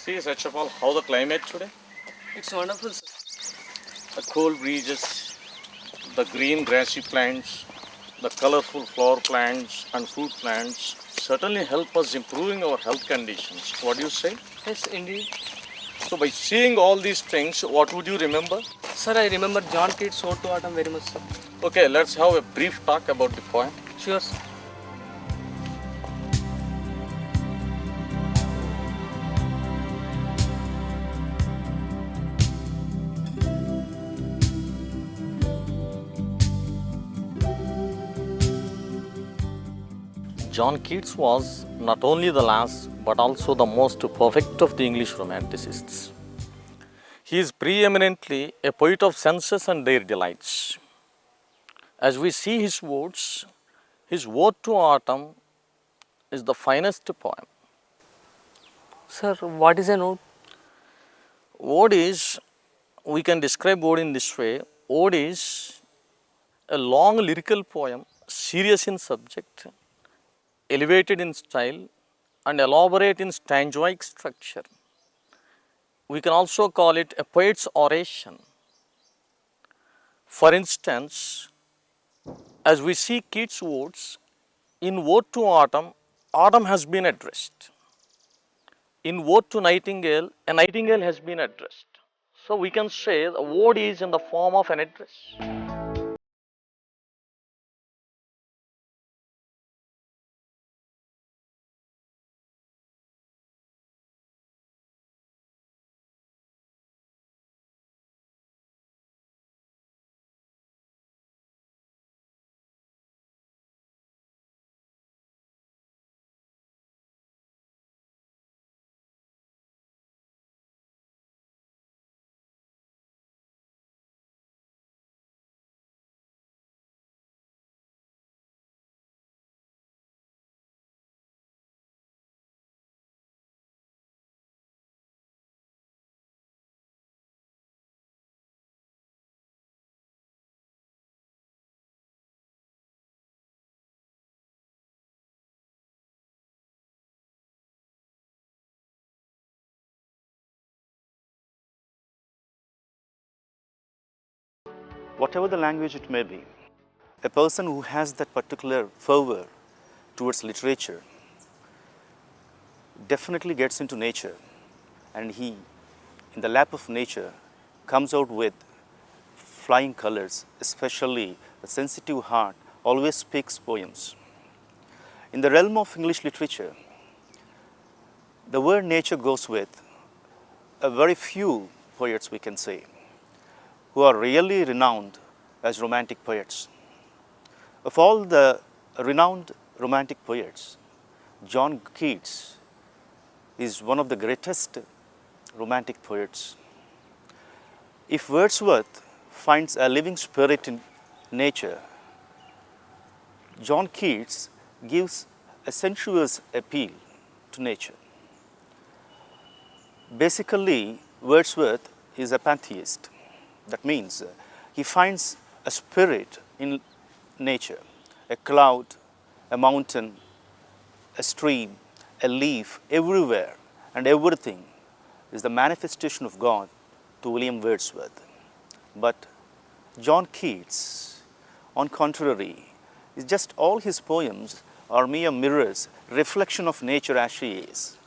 See, such of all, how the climate today? It's wonderful, sir. The cool breezes, the green grassy plants, the colorful flower plants and fruit plants certainly help us improving our health conditions. What do you say? Yes, indeed. So by seeing all these things, what would you remember? Sir, I remember John Keats' Ode to Autumn very much, sir. Okay, let's have a brief talk about the poem. Sure, sir. John Keats was not only the last but also the most perfect of the English romanticists. He is preeminently a poet of senses and their delights. As we see his words, his Ode to Autumn is the finest poem. Sir, what is an ode? Ode is, we can describe ode in this way, ode is a long lyrical poem, serious in subject, elevated in style and elaborate in stanzoic structure. We can also call it a poet's oration. For instance, as we see Keats' words, in Ode to Autumn, autumn has been addressed. In Ode to Nightingale, a nightingale has been addressed. So we can say the ode is in the form of an address. Whatever the language it may be, a person who has that particular fervor towards literature definitely gets into nature, and he, in the lap of nature, comes out with flying colors. Especially a sensitive heart always speaks poems. In the realm of English literature, the word nature goes with a very few poets, we can say, who are really renowned as romantic poets. Of all the renowned romantic poets, John Keats is one of the greatest romantic poets. If Wordsworth finds a living spirit in nature, John Keats gives a sensuous appeal to nature. Basically, Wordsworth is a pantheist. That means he finds a spirit in nature, a cloud, a mountain, a stream, a leaf, everywhere and everything is the manifestation of God to William Wordsworth. But John Keats, on contrary, is just all his poems are mere mirrors, reflection of nature as she is.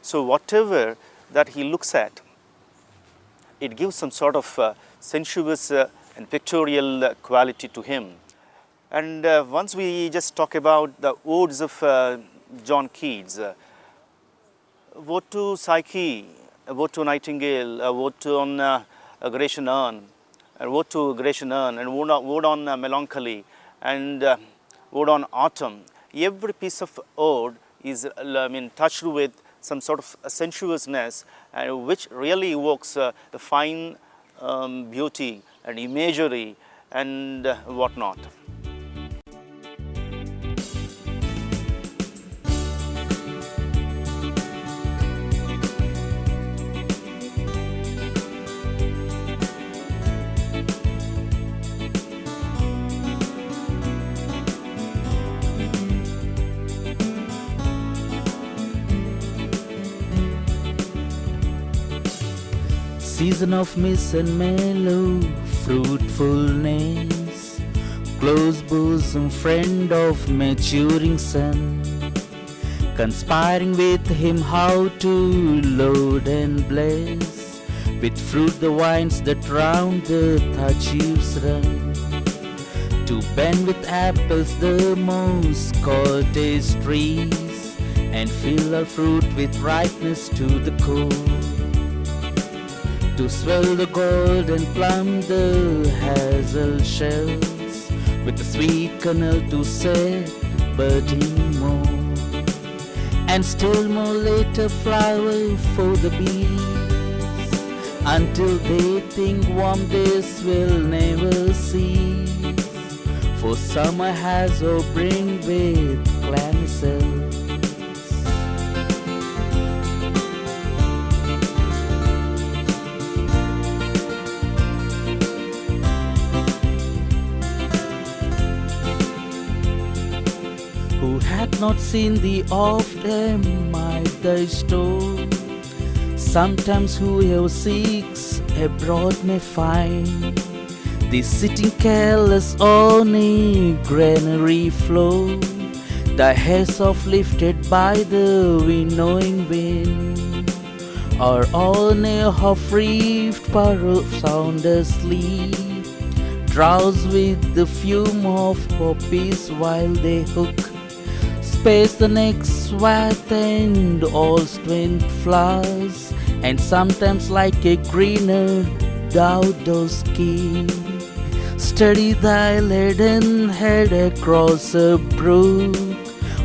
So whatever that he looks at, it gives some sort of sensuous and pictorial quality to him. And once we just talk about the odes of John Keats, Ode to Psyche, Ode to Nightingale, Ode to on Grecian Urn, and Ode to Grecian Urn, and Ode on Melancholy, and Ode on Autumn. Every piece of ode is touched with some sort of sensuousness, which really evokes the fine beauty and imagery and whatnot. Season of mist and mellow fruitfulness, close bosom friend of maturing sun, conspiring with him how to load and bless with fruit the vines that round the Thachivs run, to bend with apples the most cottage trees, and fill our fruit with ripeness to the core, to swell the golden plum the hazel shells, with the sweet kernel to set budding more, and still more later flower for the bees, until they think warm this will never cease, for summer has a bring with clammy cells. Who hath not seen thee oft might thy store, sometimes whoever seeks abroad may find thee sitting careless on a granary floor, thy hair soft lifted by the winnowing wind, or on a half-reefed furrow sound asleep, drowse with the fume of poppies while they hook space the next swath and all twin flowers, and sometimes like a greener thou dost keep steady thy leaden head across a brook,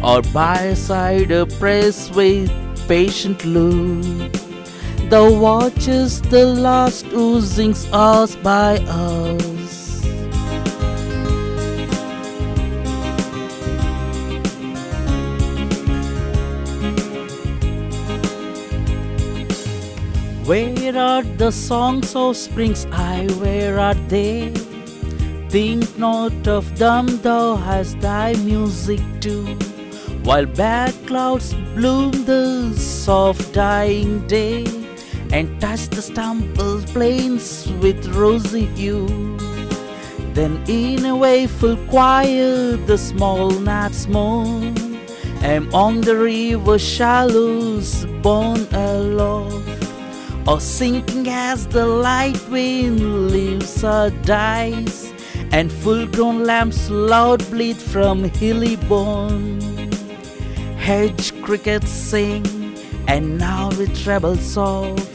or by a side a press with patient look, thou watchest the last oozings hours by hours. Where are the songs of springs? Aye, where are they? Think not of them, thou hast thy music too, while bad clouds bloom the soft dying day, and touch the stumbled plains with rosy hue. Then in a wakeful quiet the small gnats moan, among the river shallows borne aloft, or sinking as the light wind leaves her dies, and full-grown lambs loud bleat from hilly bourne. Hedge crickets sing, and now with treble soft,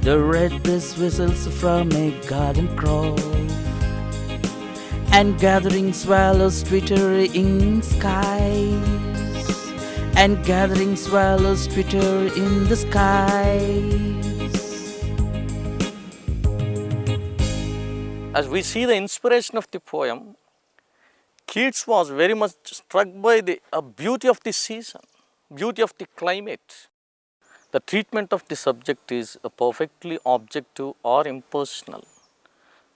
the red-breast whistles from a garden croft, and gathering swallows twitter in skies, and gathering swallows twitter in the skies. As we see the inspiration of the poem, Keats was very much struck by the beauty of the season, beauty of the climate. The treatment of the subject is perfectly objective or impersonal.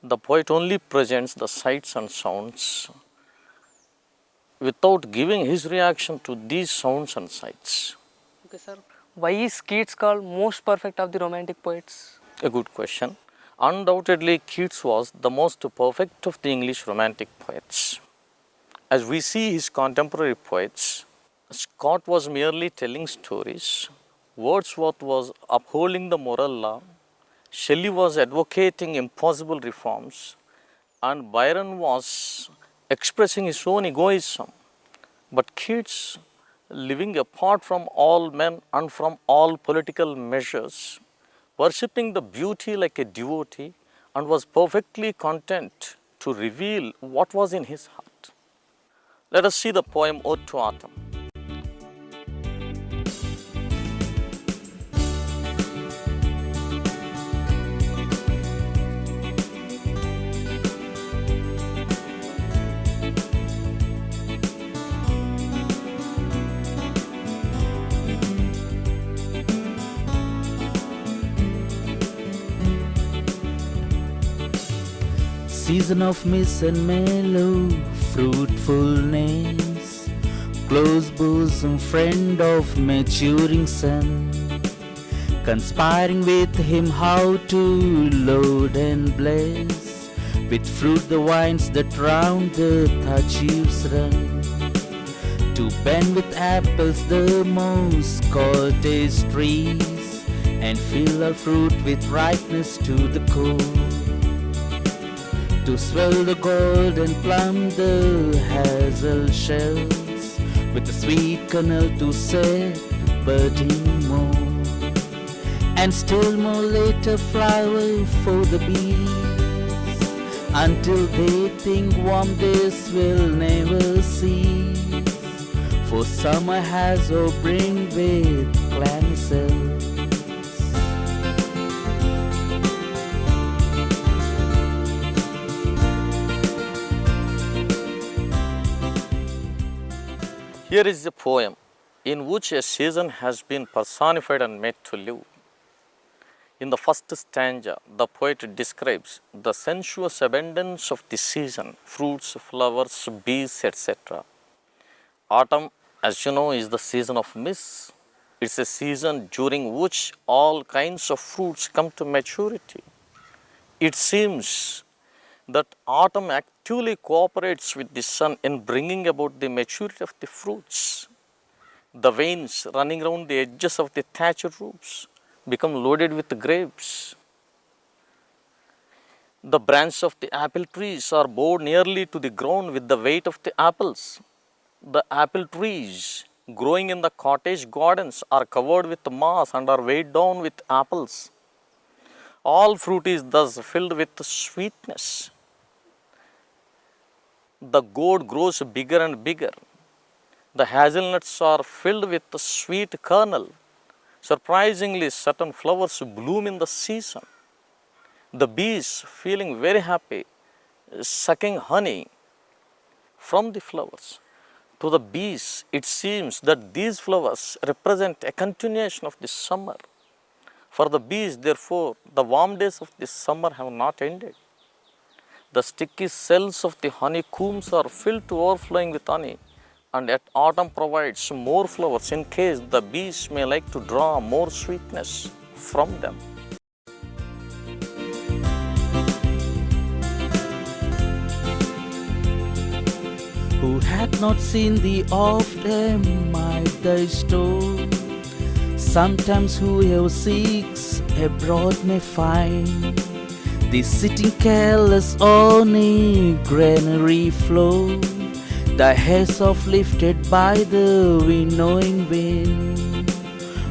The poet only presents the sights and sounds without giving his reaction to these sounds and sights. Okay, sir. Why is Keats called most perfect of the romantic poets? A good question. Undoubtedly, Keats was the most perfect of the English romantic poets. As we see his contemporary poets, Scott was merely telling stories, Wordsworth was upholding the moral law, Shelley was advocating impossible reforms, and Byron was expressing his own egoism. But Keats, living apart from all men and from all political measures, worshipping the beauty like a devotee, and was perfectly content to reveal what was in his heart. Let us see the poem Ode to Autumn. Season of mist and mellow fruitfulness, close bosom friend of maturing sun, conspiring with him how to load and bless with fruit the vines that round the Thachiv's run, to bend with apples the most cottage trees, and fill our fruit with ripeness to the core, to swell the golden plum the hazel shells, with the sweet kernel to set budding more, and still more later flower for the bees, until they think warm days will never cease, for summer has a bring with clammy cells. Here is a poem in which a season has been personified and made to live. In the first stanza, the poet describes the sensuous abundance of the season, fruits, flowers, bees, etc. Autumn, as you know, is the season of mist. It's a season during which all kinds of fruits come to maturity. It seems that autumn actively cooperates with the sun in bringing about the maturity of the fruits. The veins running around the edges of the thatched roofs become loaded with grapes. The branches of the apple trees are bowed nearly to the ground with the weight of the apples. The apple trees growing in the cottage gardens are covered with moss and are weighed down with apples. All fruit is thus filled with sweetness. The gourd grows bigger and bigger. The hazelnuts are filled with the sweet kernel. Surprisingly, certain flowers bloom in the season. The bees, feeling very happy, sucking honey from the flowers. To the bees, it seems that these flowers represent a continuation of the summer. For the bees, therefore, the warm days of the summer have not ended. The sticky cells of the honeycombs are filled to overflowing with honey, and yet autumn provides more flowers in case the bees may like to draw more sweetness from them. Who hath not seen thee oft might thy store? Sometimes whoever seeks abroad may find thee sitting careless on a granary floor, thy hair soft lifted by the winnowing wind,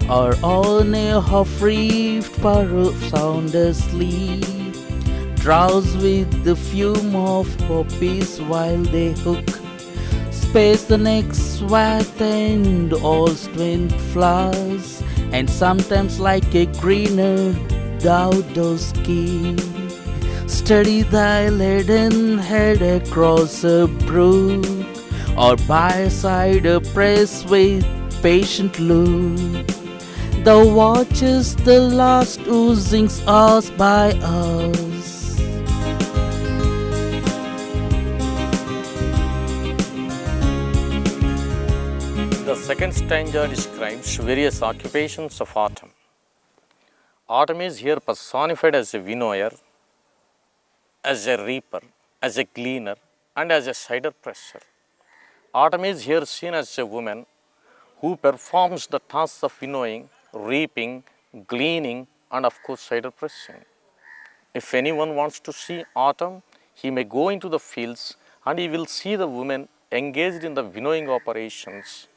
or on a half-reefed furrow sound asleep, drowse with the fume of poppies while they hook space the next swath and all twin flowers, and sometimes like a greener thou dost keep steady thy leaden head across a brook, or by a side a press with patient look. Thou watchest the last oozings hours by hours. The second stanza describes various occupations of autumn. Autumn is here personified as a winnower, as a reaper, as a gleaner, and as a cider presser. Autumn is here seen as a woman who performs the tasks of winnowing, reaping, gleaning, and of course cider pressing. If anyone wants to see autumn, he may go into the fields and he will see the women engaged in the winnowing operations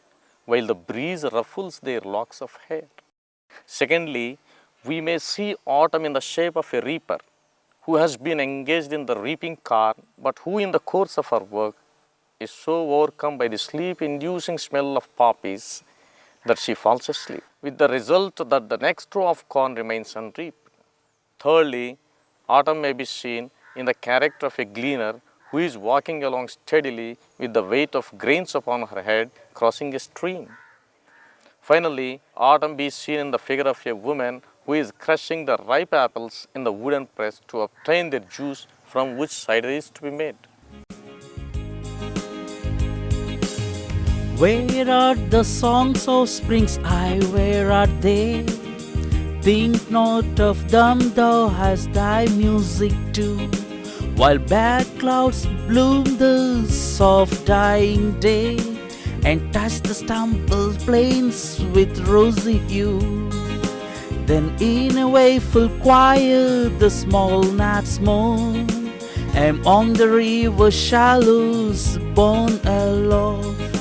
while the breeze ruffles their locks of hair. Secondly, we may see autumn in the shape of a reaper who has been engaged in the reaping car, but who in the course of her work is so overcome by the sleep-inducing smell of poppies that she falls asleep, with the result that the next row of corn remains unreaped. Thirdly, autumn may be seen in the character of a gleaner who is walking along steadily with the weight of grains upon her head crossing a stream. Finally, autumn be seen in the figure of a woman who is crushing the ripe apples in the wooden press to obtain their juice from which cider is to be made. Where are the songs of springs? Where are they? Think not of them, thou hast thy music too. While bad clouds bloom the soft dying day, and touch the stumbled plains with rosy hue. Then in a wakeful quiet the small gnats moan, among the river shallows borne aloft,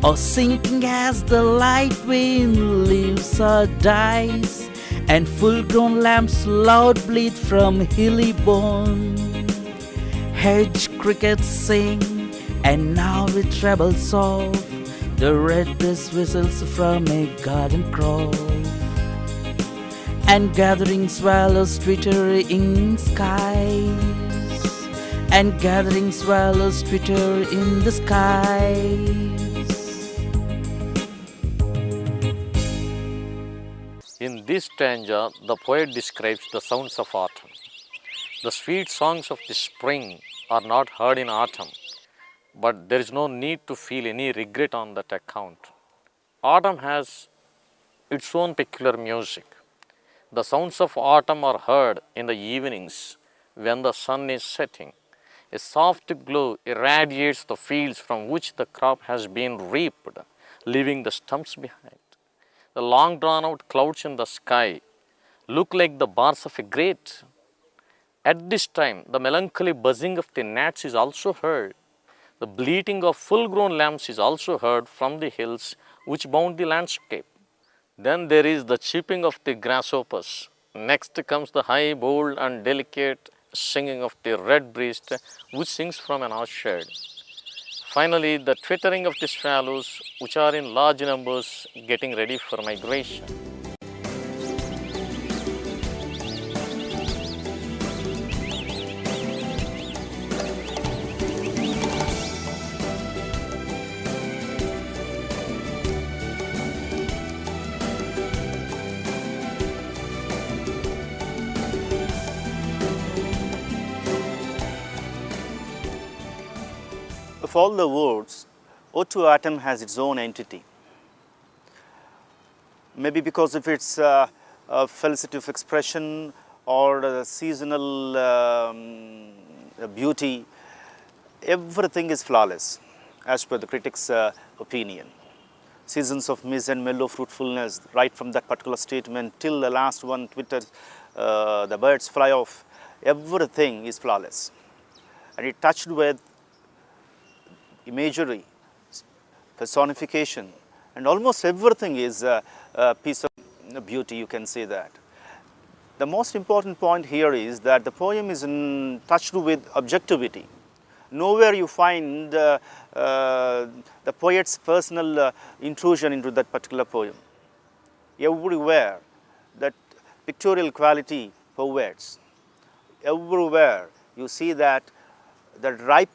or sinking as the light wind leaves or dies, and full-grown lambs loud bleat from hilly bourne. Hedge crickets sing, and now with treble soft, the red-breast whistles from a garden croft, and gathering swallows twitter in skies, and gathering swallows twitter in the skies. In this stanza, the poet describes the sounds of autumn. The sweet songs of the spring are not heard in autumn, but there is no need to feel any regret on that account. Autumn has its own peculiar music. The sounds of autumn are heard in the evenings when the sun is setting. A soft glow irradiates the fields from which the crop has been reaped, leaving the stumps behind. The long drawn out clouds in the sky look like the bars of a grate. At this time, the melancholy buzzing of the gnats is also heard. The bleating of full grown lambs is also heard from the hills which bound the landscape. Then there is the chirping of the grasshoppers. Next comes the high, bold and delicate singing of the redbreast which sings from an orchard. Finally, the twittering of the swallows which are in large numbers getting ready for migration. Of all the words, Ode to Autumn has its own entity. Maybe because of its felicity of expression or seasonal beauty, everything is flawless as per the critics' opinion. Seasons of mist and mellow fruitfulness, right from that particular statement till the last one twitters, the birds fly off, everything is flawless. And it touched with imagery, personification, and almost everything is a piece of beauty, you can say that. The most important point here is that the poem is touched with objectivity. Nowhere you find the poet's personal intrusion into that particular poem. Everywhere that pictorial quality pervades. Everywhere you see that the ripe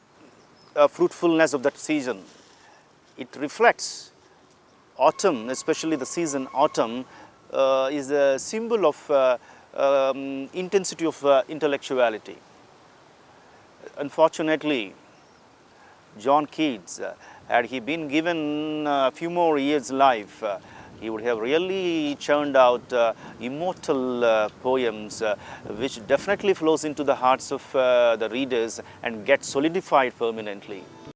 fruitfulness of that season. It reflects autumn, especially the season autumn, is a symbol of intensity of intellectuality. Unfortunately, John Keats, had he been given a few more years life, he would have really churned out immortal poems which definitely flows into the hearts of the readers and get solidified permanently.